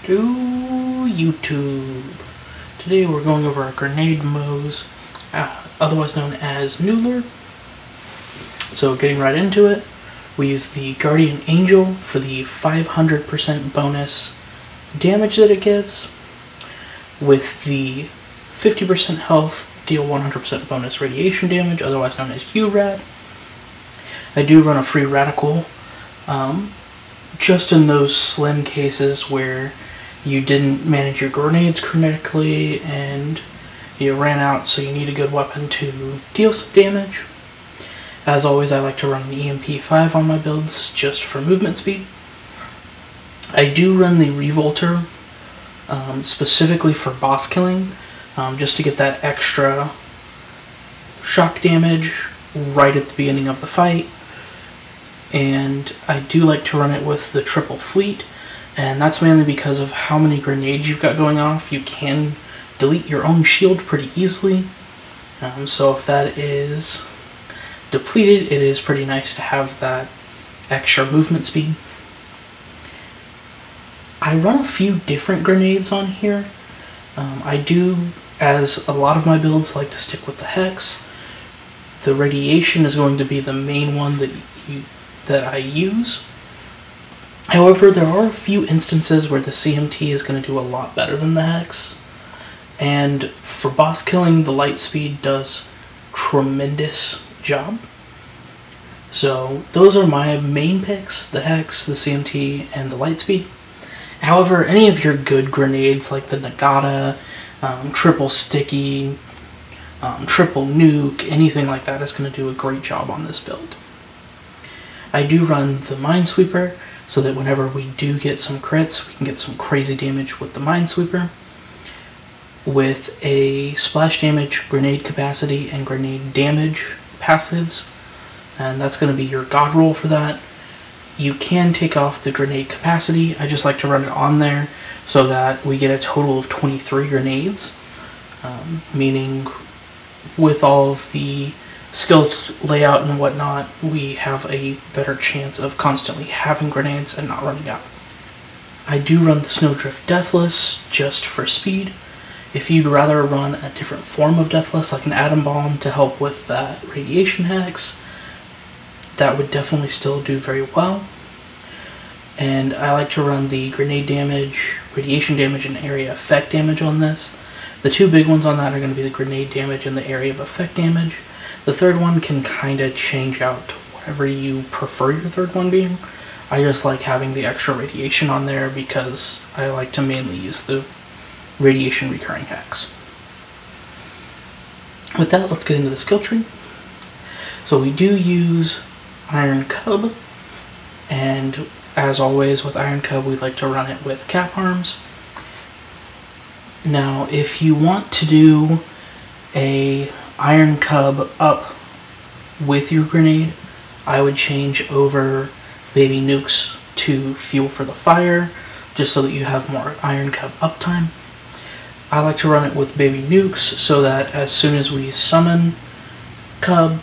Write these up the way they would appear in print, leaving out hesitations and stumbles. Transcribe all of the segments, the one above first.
to YouTube. Today we're going over a grenade Moze, otherwise known as Noodler. So getting right into it, we use the Guardian Angel for the 500% bonus damage that it gives. With the 50% health, deal 100% bonus radiation damage, otherwise known as URAD. I do run a free radical, just in those slim cases where you didn't manage your grenades correctly and you ran out, so you need a good weapon to deal some damage. As always, I like to run an EMP5 on my builds just for movement speed. I do run the Revolter specifically for boss killing, just to get that extra shock damage right at the beginning of the fight. And I do like to run it with the triple fleet, and that's mainly because of how many grenades you've got going off. You can delete your own shield pretty easily, so if that is depleted, it is pretty nice to have that extra movement speed. I run a few different grenades on here. I do, as a lot of my builds, like to stick with the Hex. The radiation is going to be the main one that I use. However, there are a few instances where the CMT is going to do a lot better than the Hex. And for boss killing, the light speed does tremendous job. So those are my main picks: the Hex, the CMT, and the light speed. However, any of your good grenades like the Nagata, triple sticky, triple nuke, anything like that is going to do a great job on this build. I do run the Minesweeper so that whenever we do get some crits, we can get some crazy damage with the Minesweeper. With a splash damage, grenade capacity, and grenade damage passives, and that's going to be your god roll for that. You can take off the grenade capacity. I just like to run it on there so that we get a total of 23 grenades, meaning with all of the skilled layout and whatnot, we have a better chance of constantly having grenades and not running out. I do run the Snowdrift Deathless just for speed. If you'd rather run a different form of Deathless, like an Atom Bomb to help with that radiation hex, that would definitely still do very well. And I like to run the grenade damage, radiation damage, and area effect damage on this. The two big ones on that are going to be the grenade damage and the area of effect damage. The third one can kind of change out to whatever you prefer your third one being. I just like having the extra radiation on there because I like to mainly use the radiation recurring hex. With that, let's get into the skill tree. So we do use Iron Cub, and as always with Iron Cub, we like to run it with cap arms. Now, if you want to do a Iron Cub up with your grenade, I would change over Baby Nukes to Fuel for the Fire, just so that you have more Iron Cub uptime. I like to run it with Baby Nukes so that as soon as we summon Cub,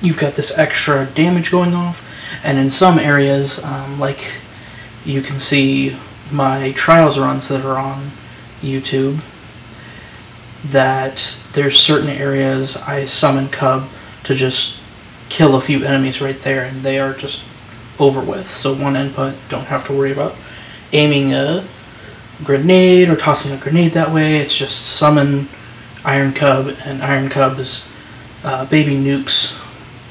you've got this extra damage going off. And in some areas, like you can see my Trials runs that are on YouTube, that there's certain areas I summon Cub to just kill a few enemies right there, and they are just over with. So one input, don't have to worry about aiming a grenade or tossing a grenade that way. It's just summon Iron Cub, and Iron Cub's Baby Nukes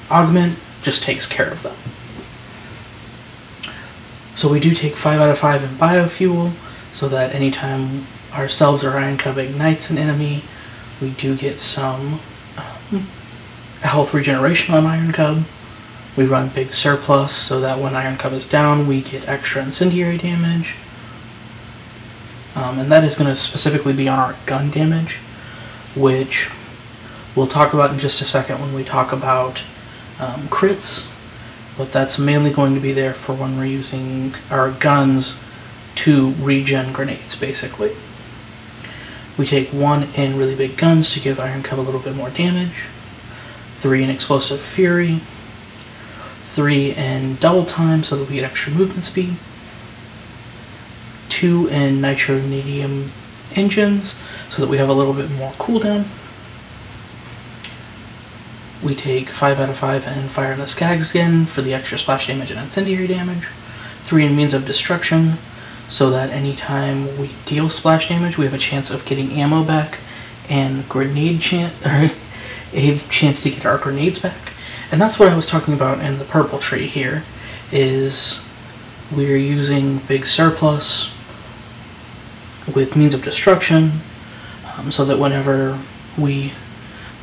augment just takes care of them. So we do take 5 out of 5 in biofuel, so that anytime ourselves or Iron Cub ignites an enemy, we do get some health regeneration on Iron Cub. We run Big Surplus so that when Iron Cub is down, we get extra incendiary damage. And that is going to specifically be on our gun damage, which we'll talk about in just a second when we talk about crits. But that's mainly going to be there for when we're using our guns to regen grenades, basically. We take 1 in really big guns to give Iron Cub a little bit more damage, 3 in Explosive Fury, 3 in double time so that we get extra movement speed, 2 in nitronium engines so that we have a little bit more cooldown. We take 5 out of 5 and fire in the Skags again for the extra splash damage and incendiary damage. 3 in means of destruction, so that anytime we deal splash damage, we have a chance of getting ammo back and a chance to get our grenades back. And that's what I was talking about in the purple tree here, is we're using big surplus with means of destruction, so that whenever we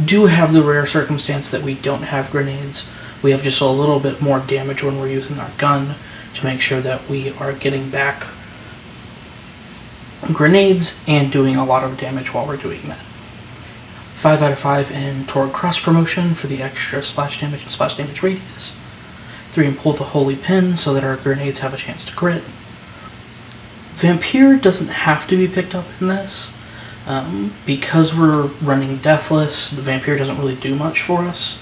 do have the rare circumstance that we don't have grenades, we have just a little bit more damage when we're using our gun to make sure that we are getting back grenades and doing a lot of damage while we're doing that. 5 out of 5 in Torgue Cross Promotion for the extra splash damage and splash damage radius. 3 in Pull the Holy Pin so that our grenades have a chance to crit. Vampire doesn't have to be picked up in this. Because we're running Deathless, the Vampire doesn't really do much for us.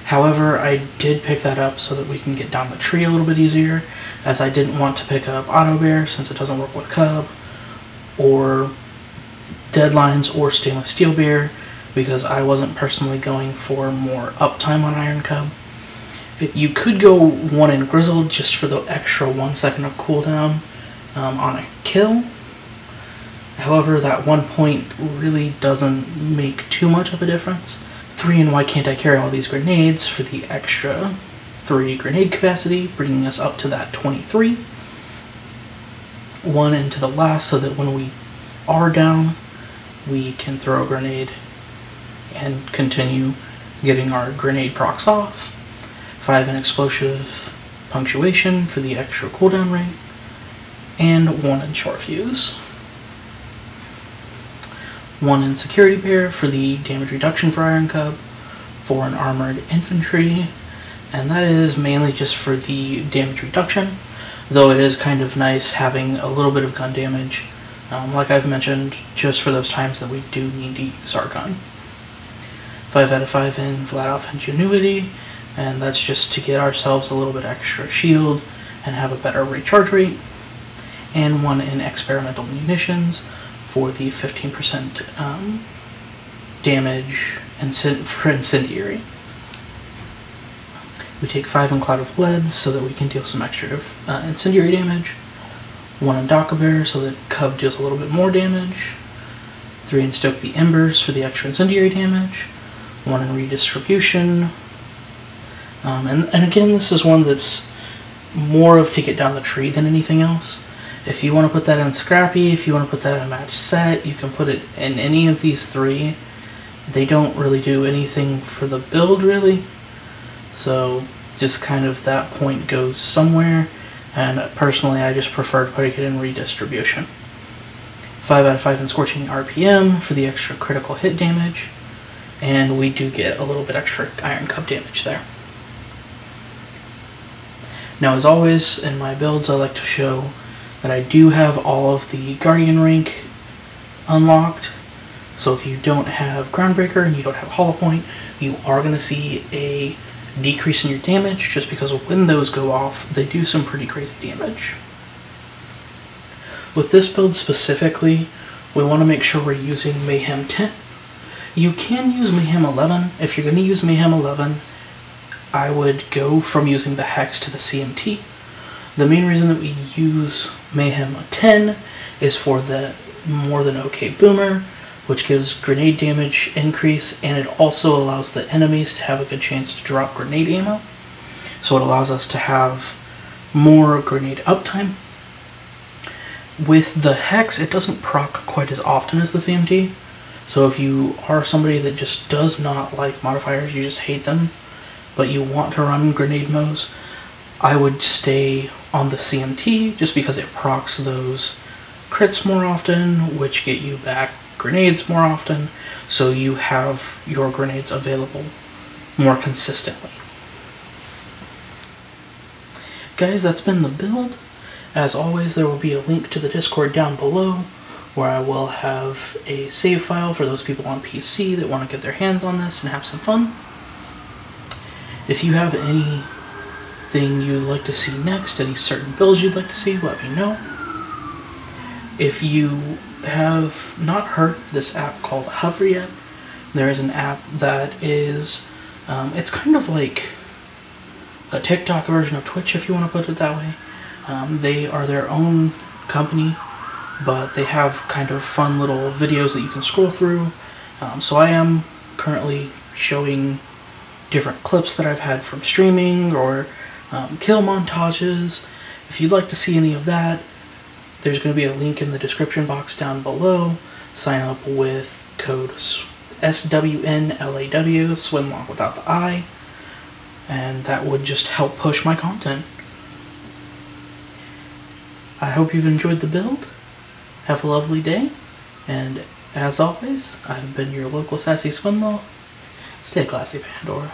However, I did pick that up so that we can get down the tree a little bit easier, as I didn't want to pick up Auto Bear since it doesn't work with Cub, or Deadlines or Stainless Steel Bear, because I wasn't personally going for more uptime on Iron Cub. You could go 1 in Grizzled just for the extra 1 second of cooldown on a kill. However, that 1 point really doesn't make too much of a difference. 3 in Why Can't I Carry All These Grenades for the extra 3 grenade capacity, bringing us up to that 23. 1 into the last so that when we are down, we can throw a grenade and continue getting our grenade procs off. 5 in Explosive Punctuation for the extra cooldown rate. And 1 in Short Fuse. 1 in Security Bear for the damage reduction for Iron Cub. 4 in Armored Infantry, and that is mainly just for the damage reduction, though it is kind of nice having a little bit of gun damage, like I've mentioned, just for those times that we do need to use our gun. 5 out of 5 in Vladoff Ingenuity, and that's just to get ourselves a little bit extra shield and have a better recharge rate. And 1 in Experimental Munitions for the 15% damage for Incendiary. We take 5 in Cloud of Leads so that we can deal some extra incendiary damage. 1 in Daka Bear so that Cub deals a little bit more damage. 3 in Stoke the Embers for the extra incendiary damage. 1 in Redistribution. And again, this is one that's more of to get down the tree than anything else. If you want to put that in Scrappy, if you want to put that in a match set, you can put it in any of these 3. They don't really do anything for the build, really. So, just kind of that point goes somewhere, and personally I just prefer putting it in Redistribution. 5 out of 5 in Scorching RPM for the extra critical hit damage, and we do get a little bit extra Iron Cub damage there. Now, as always, in my builds I like to show that I do have all of the Guardian rank unlocked. So if you don't have Groundbreaker and you don't have Hollow Point, you are going to see a decrease in your damage, just because when those go off, they do some pretty crazy damage. With this build specifically, we want to make sure we're using Mayhem 10. You can use Mayhem 11. If you're going to use Mayhem 11, I would go from using the Hex to the CMT. The main reason that we use Mayhem 10 is for the More Than Okay Boomer, which gives grenade damage increase, and it also allows the enemies to have a good chance to drop grenade ammo. So it allows us to have more grenade uptime. With the Hex, it doesn't proc quite as often as the CMT. So if you are somebody that just does not like modifiers, you just hate them, but you want to run grenade Moze, I would stay on the CMT just because it procs those crits more often, which get you back grenades more often, so you have your grenades available more consistently. Guys, that's been the build. As always, there will be a link to the Discord down below, where I will have a save file for those people on PC that want to get their hands on this and have some fun. If you have anything you'd like to see next, any certain builds you'd like to see, let me know. If you have not heard of this app called Hover yet, there is an app that is, it's kind of like a TikTok version of Twitch, if you want to put it that way. They are their own company, but they have kind of fun little videos that you can scroll through. So I am currently showing different clips that I've had from streaming, or kill montages. If you'd like to see any of that, there's going to be a link in the description box down below. Sign up with code SWNLAW, SwinLaw without the I, and that would just help push my content. I hope you've enjoyed the build. Have a lovely day, and as always, I've been your local sassy SwinLaw. Stay classy, Pandora.